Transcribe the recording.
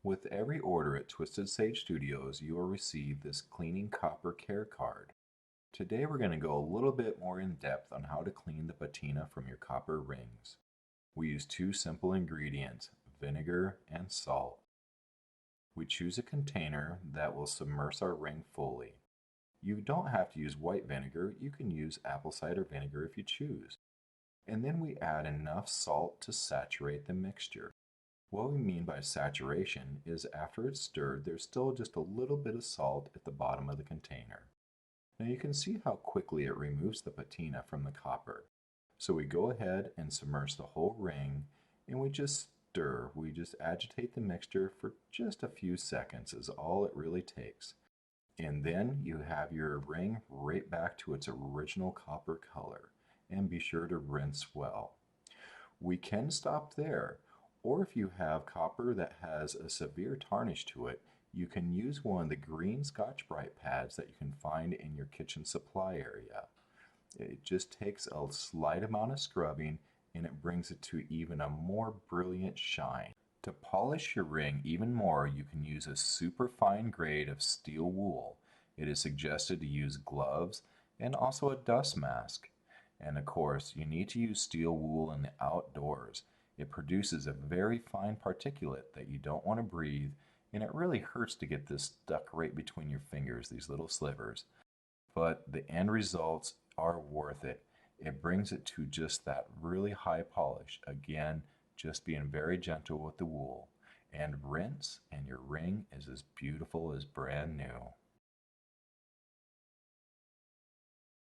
With every order at Twistedsage Studios, you will receive this cleaning copper care card. Today we're going to go a little bit more in depth on how to clean the patina from your copper rings. We use two simple ingredients, vinegar and salt. We choose a container that will submerge our ring fully. You don't have to use white vinegar, you can use apple cider vinegar if you choose. And then we add enough salt to saturate the mixture. What we mean by saturation is after it's stirred, there's still just a little bit of salt at the bottom of the container. Now you can see how quickly it removes the patina from the copper. So we go ahead and submerge the whole ring and we just stir. We just agitate the mixture for just a few seconds is all it really takes. And then you have your ring right back to its original copper color. And be sure to rinse well. We can stop there, or if you have copper that has a severe tarnish to it, you can use one of the green scotchbrite pads that you can find in your kitchen supply area. It just takes a slight amount of scrubbing and it brings it to even a more brilliant shine. To polish your ring even more, you can use a super fine grade of steel wool. It is suggested to use gloves and also a dust mask. And of course, you need to use steel wool in the outdoors. It produces a very fine particulate that you don't want to breathe, and it really hurts to get this stuck right between your fingers, these little slivers. But the end results are worth it. It brings it to just that really high polish. Again, just being very gentle with the wool. And rinse, and your ring is as beautiful as brand new.